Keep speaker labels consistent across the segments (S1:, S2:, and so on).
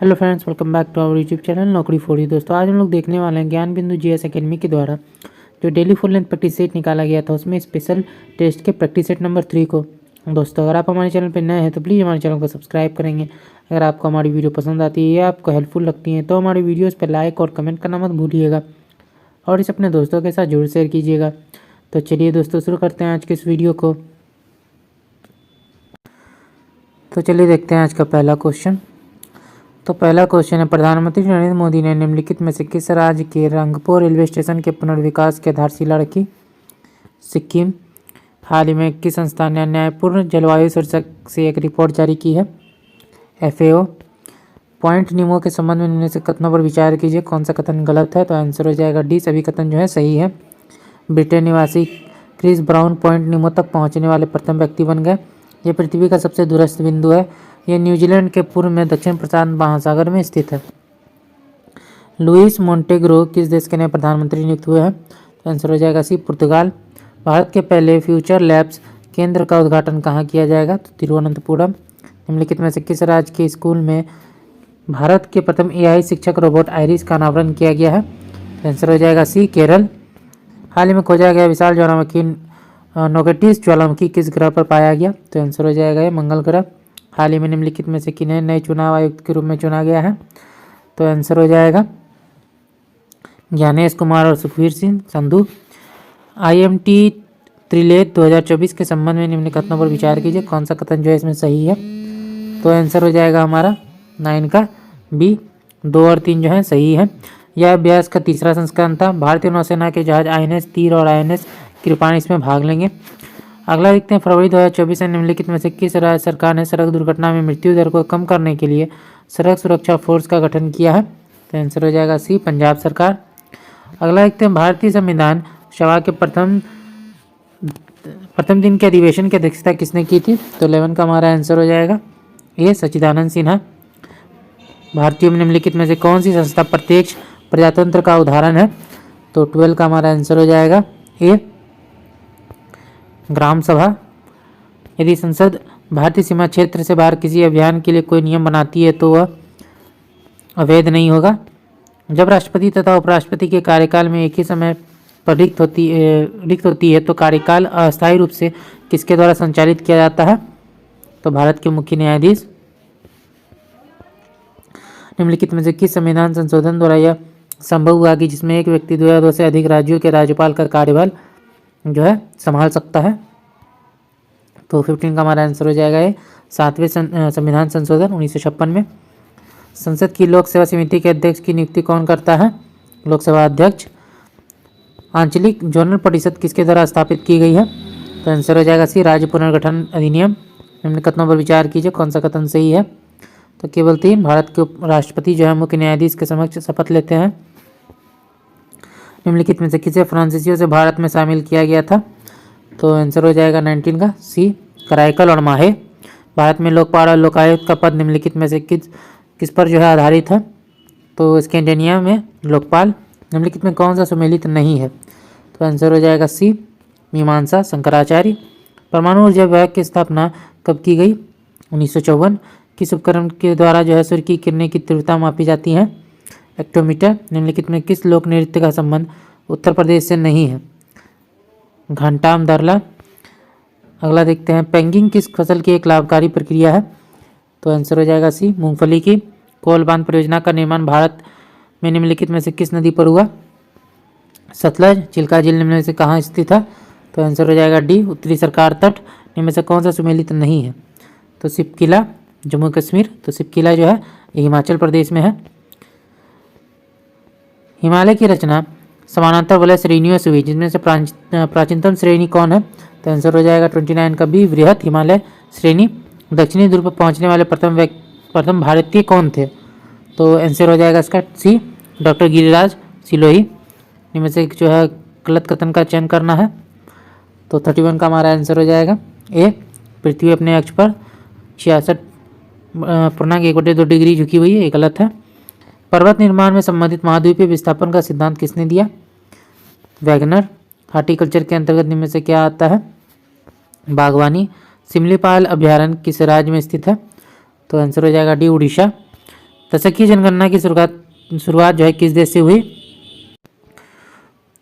S1: Hello friends, welcome back to our YouTube channel Naukri for you. दोस्तों आज हम लोग देखने वाले हैं ज्ञान बिंदु जीएस एकेडमी के द्वारा जो daily full length practice set निकाला गया था, उसमें स्पेशल टेस्ट के प्रैक्टिस सेट नंबर 3 को। दोस्तों अगर आप हमारे चैनल पर नए हैं तो प्लीज़ हमारे चैनल को सब्सक्राइब करेंगे। अगर आपको हमारी वीडियो पसंद आती है या आपको हेल्पफुल लगती है तो हमारी वीडियोज़ पर लाइक और कमेंट करना मत भूलिएगा और इसे अपने दोस्तों के साथ जरूर शेयर कीजिएगा। तो चलिए दोस्तों शुरू करते हैं आज के इस वीडियो को। तो चलिए देखते हैं आज का पहला क्वेश्चन। तो पहला क्वेश्चन है, प्रधानमंत्री नरेंद्र मोदी ने निम्नलिखित में से किस राज्य के रंगपुर रेलवे स्टेशन के पुनर्विकास की आधारशिला रखी? सिक्किम। हाल ही में किस संस्था ने न्यायपूर्ण जलवायु शीर्षक से एक रिपोर्ट जारी की है? FAO। पॉइंट नियमों के संबंध में निम्न से कथनों पर विचार कीजिए, कौन सा कथन गलत है? तो आंसर हो जाएगा डी, सभी कथन जो है सही है। ब्रिटेन निवासी क्रिस ब्राउन पॉइंट नियमों तक पहुंचने वाले प्रथम व्यक्ति बन गए। यह पृथ्वी का सबसे दूरस्थ बिंदु है। यह न्यूजीलैंड के पूर्व में दक्षिण प्रशांत महासागर में स्थित है। लुइस मोंटेग्रो किस देश के नए प्रधानमंत्री नियुक्त हुए हैं? तो आंसर हो जाएगा सी, पुर्तगाल। भारत के पहले फ्यूचर लैब्स केंद्र का उद्घाटन कहाँ किया जाएगा? तो तिरुवनंतपुरम। निम्नलिखित में से किस राज्य के स्कूल में भारत के प्रथम AI शिक्षक रोबोट आइरिस का अनावरण किया गया है? तो आंसर हो जाएगा सी, केरल। हाल ही में खोजा गया विशाल ज्वालामुखी नोगेटिस ज्वालामुखी किस ग्रह पर पाया गया? तो आंसर हो जाएगा ये मंगल ग्रह। हाल ही में निम्नलिखित में से किन्हें नए चुनाव आयुक्त के रूप में चुना गया है? तो आंसर हो जाएगा ज्ञानेश कुमार और सुखवीर सिंह संधू। IMT त्रिलेत 2024 के संबंध में निम्न कथनों पर विचार कीजिए, कौन सा कथन जो है इसमें सही है? तो आंसर हो जाएगा हमारा 9 का बी, 2 और 3 जो है सही है। यह अभ्यास का तीसरा संस्करण था। भारतीय नौसेना के जहाज INS तीर और INS कृपाण इसमें भाग लेंगे। अगला देखते हैं, फरवरी 2024 में निम्नलिखित में से किस राज्य सरकार ने सड़क दुर्घटना में मृत्यु दर को कम करने के लिए सड़क सुरक्षा फोर्स का गठन किया है? तो आंसर हो जाएगा सी, पंजाब सरकार। अगला देखते हैं, भारतीय संविधान सभा के प्रथम दिन के अधिवेशन की अध्यक्षता किसने की थी? तो 11 का हमारा आंसर हो जाएगा ए, सच्चिदानंद सिन्हा। भारतीयों में निम्नलिखित में से कौन सी संस्था प्रत्यक्ष प्रजातंत्र का उदाहरण है? तो 12 का हमारा आंसर हो जाएगा ए, ग्राम सभा। यदि संसद भारतीय सीमा क्षेत्र से बाहर किसी अभियान के लिए कोई नियम बनाती है तो वह अवैध नहीं होगा। जब राष्ट्रपति तथा उपराष्ट्रपति के कार्यकाल में एक ही समय पर रिक्त होती है तो कार्यकाल अस्थायी रूप से किसके द्वारा संचालित किया जाता है? तो भारत के मुख्य न्यायाधीश। निम्नलिखित में से किस संविधान संशोधन द्वारा यह संभव हुआ कि जिसमें एक व्यक्ति 2 से अधिक राज्यों के राज्यपाल का कार्यभार जो है संभाल सकता है? तो 15 का हमारा आंसर हो जाएगा ये, 7वें संविधान संशोधन 1956 में। संसद की लोक सेवा समिति के अध्यक्ष की नियुक्ति कौन करता है? लोकसभा अध्यक्ष। आंचलिक जोनल परिषद किसके द्वारा स्थापित की गई है? तो आंसर हो जाएगा सी, राज्य पुनर्गठन अधिनियम। निम्न कथनों पर विचार कीजिए, कौन सा कथन सही है? तो केवल 3, भारत के राष्ट्रपति जो है मुख्य न्यायाधीश के समक्ष शपथ लेते हैं। निम्नलिखित में से किसे फ्रांसीसियों से भारत में शामिल किया गया था? तो आंसर हो जाएगा 19 का सी, कराइकल और माहे। भारत में लोकपाल और लोकायुक्त का पद निम्नलिखित में से किस पर जो है आधारित है? तो स्कैंडिनेविया में लोकपाल। निम्नलिखित में कौन सा सुमेलित नहीं है? तो आंसर हो जाएगा सी, मीमांसा शंकराचार्य। परमाणु ऊर्जा विभाग की स्थापना कब की गई? 1954। किस उपकरण के द्वारा जो है सूर्य की किरणें की तीव्रता मापी जाती है? एक्टोमीटर। निम्नलिखित में किस लोक नृत्य का संबंध उत्तर प्रदेश से नहीं है? घंटाम दरला। अगला देखते हैं, पेंगिंग किस फसल की एक लाभकारी प्रक्रिया है? तो आंसर हो जाएगा सी, मूंगफली की। कोल बांध परियोजना का निर्माण भारत में निम्नलिखित में से किस नदी पर हुआ? सतलज। चिल्का झील निम्न में से कहाँ स्थित है? तो आंसर हो जाएगा डी, उत्तरी सरकार तट। इनमें से कौन सा सुमेलित नहीं है? तो सिपकिला, जम्मू कश्मीर। तो सिपकिला जो है ये हिमाचल प्रदेश में है। हिमालय की रचना समानांतर वलय श्रेणियों से हुई, जिनमें से प्राचीनतम श्रेणी कौन है? तो आंसर हो जाएगा 29 का बी, वृहत हिमालय श्रेणी। दक्षिणी ध्रुव पर पहुंचने वाले प्रथम भारतीय कौन थे? तो आंसर हो जाएगा इसका सी, डॉक्टर गिरिराज सिलोही। इनमें से जो है गलत कथन का चयन करना है। तो 31 का हमारा आंसर हो जाएगा ए, पृथ्वी अपने अक्ष पर 66.1/2 डिग्री झुकी हुई है, ये गलत है। पर्वत निर्माण में संबंधित महाद्वीपीय विस्थापन का सिद्धांत किसने दिया? वैगनर। हार्टिकल्चर के अंतर्गत निम्न में से क्या आता है? बागवानी। सिमलीपाल अभ्यारण्य किस राज्य में स्थित है? तो आंसर हो जाएगा डी, उड़ीसा। दशक की जनगणना की शुरुआत जो है किस देश से हुई?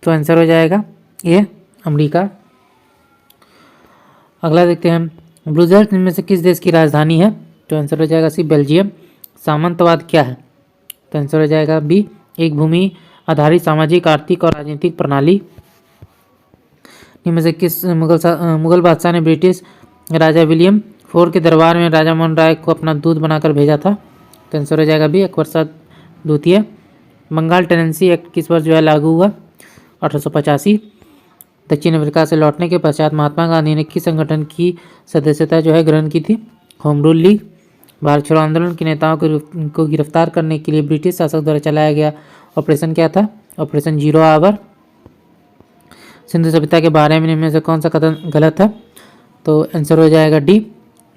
S1: तो आंसर हो जाएगा ये अमेरिका। अगला देखते हैं, ब्रुसेल्स इनमें से किस देश की राजधानी है? तो आंसर हो जाएगा सी बेल्जियम। सामंतवाद क्या है? तो आंसर हो जाएगा बी एक भूमि आधारित सामाजिक, आर्थिक और राजनीतिक प्रणाली। इनमें से किस मुगल बादशाह ने ब्रिटिश राजा विलियम IV के दरबार में राजा मोहन राय को अपना दूत बनाकर भेजा था? तो आंसर हो जाएगा बी अकबर शाह द्वितीय। बंगाल टेनेंसी एक्ट किस वर्ष जो है लागू हुआ? 1885। दक्षिण अफ्रीका से लौटने के पश्चात महात्मा गांधी ने किस संगठन की सदस्यता जो है ग्रहण की थी? Home rule league. भारत छोड़ो आंदोलन के नेताओं को गिरफ्तार करने के लिए ब्रिटिश शासक द्वारा चलाया गया ऑपरेशन क्या था? Operation zero hour. सिंधु सभ्यता के बारे में इनमें से कौन सा कथन गलत है? तो आंसर हो जाएगा डी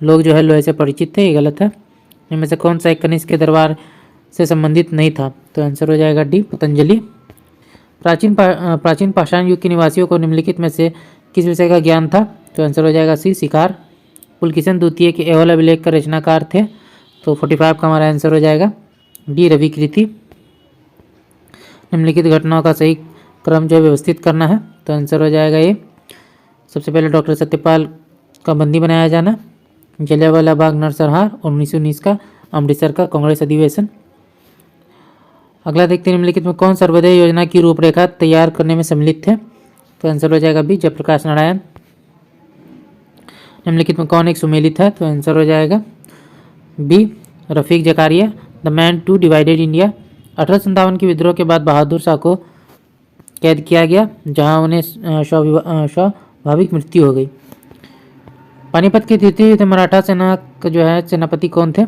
S1: लोग जो है लोहे से परिचित थे, ये गलत है। इनमें से कौन सा एक कनिष्क के दरबार से संबंधित नहीं था? तो आंसर हो जाएगा डी पतंजलि। प्राचीन पाषाण युग के निवासियों को निम्नलिखित में से किस विषय का ज्ञान था? तो आंसर हो जाएगा सी शिकार। पुलकिशन द्वितीय के एहोल अभिलेख का रचनाकार थे? तो 45 का हमारा आंसर हो जाएगा डी रवि कृति। निम्नलिखित घटनाओं का सही क्रम जो व्यवस्थित करना है? तो आंसर हो जाएगा ये सबसे पहले डॉक्टर सत्यपाल का बंदी बनाया जाना, जलियांवाला बाग नरसंहार और 1919 का अमृतसर का कांग्रेस अधिवेशन। अगला देखते हैं, निम्नलिखित में कौन सर्वोदय योजना की रूपरेखा तैयार करने में सम्मिलित थे? तो आंसर हो जाएगा बी जयप्रकाश नारायण। निम्नलिखित में कौन एक सुमेलित है? तो आंसर हो जाएगा B Rafiq Zakaria. The man to divided India. 1857 के विद्रोह के बाद बहादुर शाह को कैद किया गया, जहां उन्हें स्वाभाविक मृत्यु हो गई। पानीपत के तृतीय युद्ध मराठा सेना का जो है सेनापति कौन थे?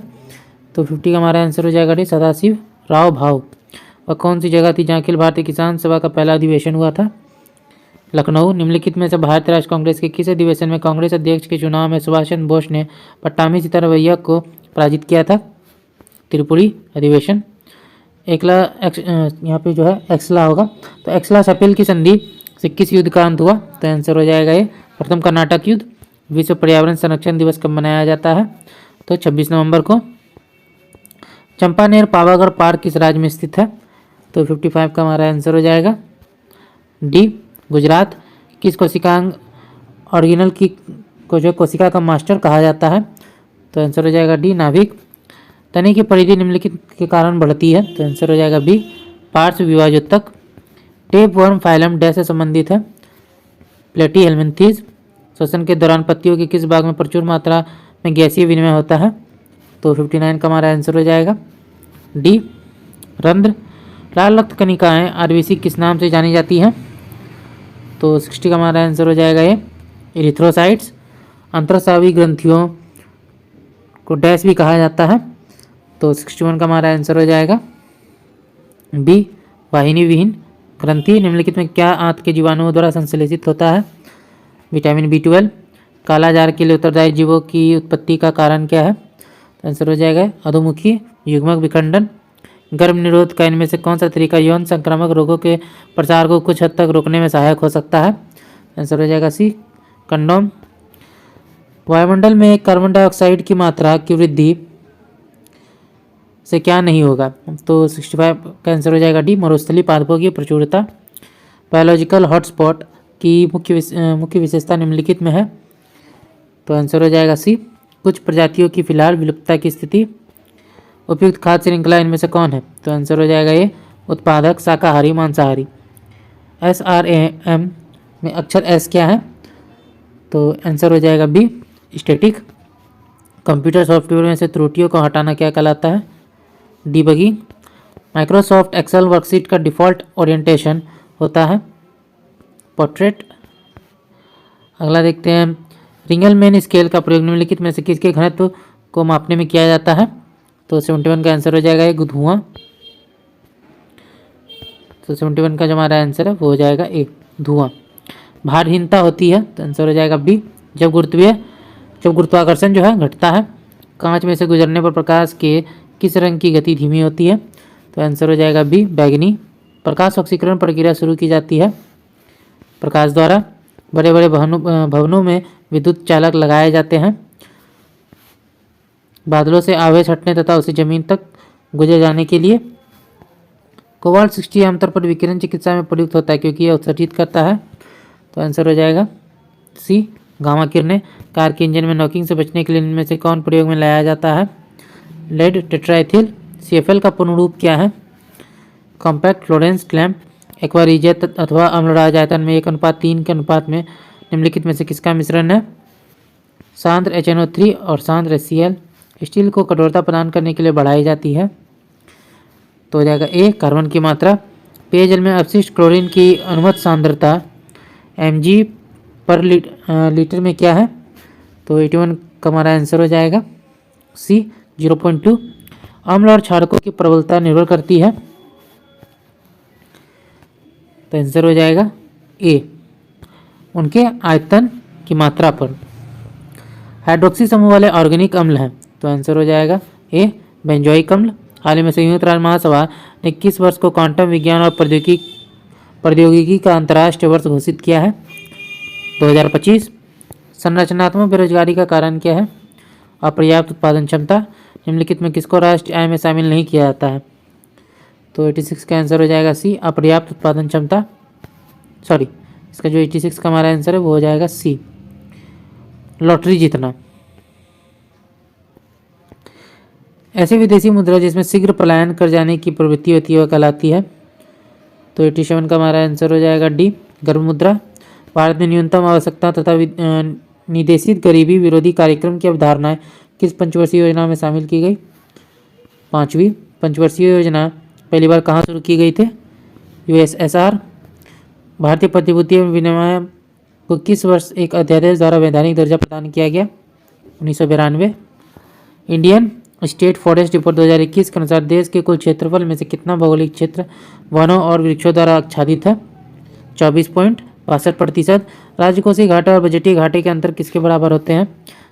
S1: तो 50 का हमारा आंसर हो जाएगा डी सदाशिव राव भाव। वह कौन सी जगह थी जहाँ अखिल भारतीय किसान सभा का पहला अधिवेशन हुआ था? लखनऊ। निम्नलिखित में से भारतीय राष्ट्रीय कांग्रेस के किस अधिवेशन में कांग्रेस अध्यक्ष के चुनाव में सुभाष चंद्र बोस ने पट्टामी सीतारमैया को पराजित किया था? त्रिपुरी अधिवेशन। यहाँ पे जो है एक्सला होगा, तो एक्सला शपेल की संधि से किस युद्ध का अंत हुआ? तो आंसर हो जाएगा ये प्रथम कर्नाटक युद्ध। विश्व पर्यावरण संरक्षण दिवस कब मनाया जाता है? तो 26 नवंबर को। चंपानेर पावागढ़ पार्क किस राज्य में स्थित है? तो 55 का हमारा आंसर हो जाएगा डी गुजरात। किस कोशिकांग ऑर्गेनल की को जो कोशिका का मास्टर कहा जाता है? तो आंसर हो जाएगा डी नाभिक। तने की परिधि निम्नलिखित के कारण बढ़ती है? तो आंसर हो जाएगा बी पार्श्व विभाजोत्तक। टेप वर्म फाइलम डैश से संबंधित है? प्लेटी हेलमिंथीज। श्वसन के दौरान पत्तियों के किस भाग में प्रचुर मात्रा में गैसीय विनिमय होता है? तो 59 का हमारा आंसर हो जाएगा डी रंध्र। लाल रक्त कणिकाएं आरबीसी किस नाम से जानी जाती हैं? तो 60 का हमारा आंसर हो जाएगा ये इरिथ्रोसाइट्स। अंतरस्रावी ग्रंथियों को डैश भी कहा जाता है? तो 61 का हमारा आंसर हो जाएगा बी वाहिनी विहीन ग्रंथि। निम्नलिखित में क्या आंत के जीवाणुओं द्वारा संश्लेषित होता है? Vitamin B12। कालाजार के लिए उत्तरदायी जीवों की उत्पत्ति का कारण क्या है? आंसर हो जाएगा अधोमुखी युग्मक विखंडन। गर्भ निरोध का इनमें से कौन सा तरीका यौन संक्रामक रोगों के प्रसार को कुछ हद तक रोकने में सहायक हो सकता है? आंसर हो जाएगा सी कंडोम। वायुमंडल में कार्बन डाइऑक्साइड की मात्रा की वृद्धि से क्या नहीं होगा? तो 65 का आंसर हो जाएगा डी मरुस्थलीय पादपों की प्रचुरता। बायोलॉजिकल हॉटस्पॉट की मुख्य विशेषता निम्नलिखित में है? तो आंसर हो जाएगा सी कुछ प्रजातियों की फिलहाल विलुप्तता की स्थिति। उपयुक्त खाद्य श्रृंखला इनमें से कौन है? तो आंसर हो जाएगा ये उत्पादक, शाकाहारी, मांसाहारी। SRAM में अक्षर S क्या है? तो आंसर हो जाएगा बी स्टैटिक। कंप्यूटर सॉफ्टवेयर में से त्रुटियों को हटाना क्या कहलाता है? डिबगिंग। माइक्रोसॉफ्ट एक्सेल वर्कशीट का डिफ़ॉल्ट ओरिएंटेशन होता है पोर्ट्रेट। अगला देखते हैं, रिंगलमैन स्केल का प्रयोग निम्नलिखित में से किसके घनत्व को मापने में किया जाता है? तो 71 का आंसर हो जाएगा एक धुआं। तो 71 का जो हमारा आंसर है वो हो जाएगा एक धुआं। भारहीनता होती है? तो आंसर हो जाएगा बी जब गुरुत्वाकर्षण जो है घटता है। कांच में से गुजरने पर प्रकाश के किस रंग की गति धीमी होती है? तो आंसर हो जाएगा बी बैंगनी। प्रकाश ऑक्सीकरण प्रक्रिया शुरू की जाती है प्रकाश द्वारा। बड़े बड़े भवनों में विद्युत चालक लगाए जाते हैं बादलों से आवेश हटने तथा उसे जमीन तक गुजर जाने के लिए। कोबाल्ट 60 आमतौर पर विकिरण चिकित्सा में प्रयुक्त होता है क्योंकि यह उत्सर्जित करता है। तो आंसर हो जाएगा सी, गामा किरणें। कार के इंजन में नॉकिंग से बचने के लिए इनमें से कौन प्रयोग में लाया जाता है? लेड टेट्राइथिल। CFL का पूर्ण रूप क्या है? Compact Florence clamp. Aqua regia अथवा अम्लराज आयतन में 1:3 के अनुपात में निम्नलिखित में से किसका मिश्रण है? सांद्र HNO3 और सांद्र HCl। स्टील को कठोरता प्रदान करने के लिए बढ़ाई जाती है। तो हो जाएगा ए, कार्बन की मात्रा। पेयजल में अपशिष्ट क्लोरीन की अनुमत सांद्रता mg पर लीटर में क्या है? तो 81 का हमारा आंसर हो जाएगा सी, 0.2। अम्ल और क्षारकों की प्रबलता निर्भर करती है। तो आंसर हो जाएगा ए, उनके आयतन की मात्रा पर। हाइड्रोक्सी समूह वाले ऑर्गेनिक अम्ल हैं। तो आंसर हो जाएगा ए, बेंजोइक अम्ल। हाल ही में संयुक्त राष्ट्र महासभा ने किस वर्ष को क्वांटम विज्ञान और प्रौद्योगिकी का अंतर्राष्ट्रीय वर्ष घोषित किया है? 2025। संरचनात्मक बेरोजगारी का कारण क्या है? अपर्याप्त उत्पादन क्षमता। निम्नलिखित में किसको राष्ट्रीय आय में शामिल नहीं किया जाता है? तो 86 का आंसर हो जाएगा सी, अपर्याप्त उत्पादन क्षमता। सॉरी, इसका जो 86 का हमारा आंसर है वो हो जाएगा सी, लॉटरी जीतना। ऐसी विदेशी मुद्रा जिसमें शीघ्र पलायन कर जाने की प्रवृत्ति होती है वह कहलाती है? तो 87 का हमारा आंसर हो जाएगा डी, गर्भ मुद्रा। भारत में न्यूनतम आवश्यकता तथा निदेशित गरीबी विरोधी कार्यक्रम की अवधारणाएं किस पंचवर्षीय योजना में शामिल की गई? 5वीं पंचवर्षीय योजना पहली बार कहाँ शुरू की गई थी? USSR। भारतीय प्रतिभूति विनिमय को किस वर्ष एक अध्यादेश द्वारा वैधानिक दर्जा प्रदान किया गया? 1992। इंडियन स्टेट फॉरेस्ट रिपोर्ट 2021 के अनुसार देश के कुल क्षेत्रफल में से कितना भौगोलिक क्षेत्र वनों और वृक्षों द्वारा आच्छादित है? 24.62%। राजकोषीय घाटे और बजटीय घाटे के अंतर किसके बराबर होते हैं?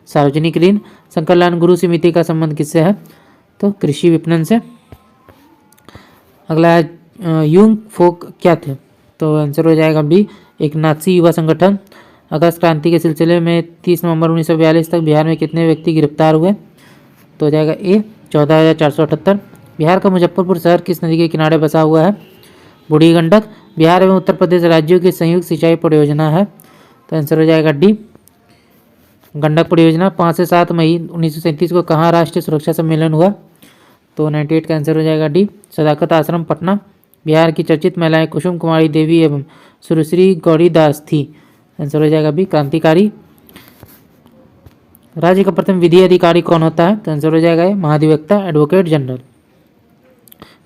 S1: सार्वजनिक ऋण। संकलयन गुरु समिति का संबंध किससे है? तो कृषि विपणन से। अगला है यूंग फोक क्या थे? तो आंसर हो जाएगा बी, एक नाथसी युवा संगठन। अगस्त क्रांति के सिलसिले में 30 नवंबर 1942 तक बिहार में कितने व्यक्ति गिरफ्तार हुए? तो हो जाएगा ए, 14,478। बिहार का मुजफ्फरपुर शहर किस नदी के किनारे बसा हुआ है? बूढ़ी गंडक। बिहार एवं उत्तर प्रदेश राज्यों की संयुक्त सिंचाई परियोजना है। तो आंसर हो जाएगा डी, गंडक परियोजना। 5 से 7 मई 1937 को कहाँ राष्ट्रीय सुरक्षा सम्मेलन हुआ? तो 98 का आंसर हो जाएगा डी, सदाकत आश्रम पटना। बिहार की चर्चित महिलाएं कुसुम कुमारी देवी एवं सुरश्री गौरी दास थी। आंसर हो जाएगा बी, क्रांतिकारी। राज्य का प्रथम विधि अधिकारी कौन होता है? तो आंसर हो जाएगा महाधिवक्ता, एडवोकेट जनरल।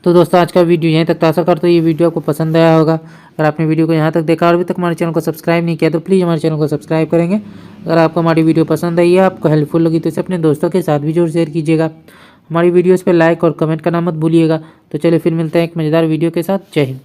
S1: तो दोस्तों आज का वीडियो यहीं तक था। आशा करता हूँ ये वीडियो आपको पसंद आया होगा। अगर आपने वीडियो को यहाँ तक देखा और अभी तक हमारे चैनल को सब्सक्राइब नहीं किया तो प्लीज़ हमारे चैनल को सब्सक्राइब करेंगे। अगर आपको हमारी वीडियो पसंद आई है, आपको हेल्पफुल लगी तो इसे अपने दोस्तों के साथ भी जरूर शेयर कीजिएगा। हमारी वीडियोज़ पर लाइक और कमेंट करना मत भूलिएगा। तो चलिए फिर मिलते हैं एक मज़ेदार वीडियो के साथ। जय हिंद।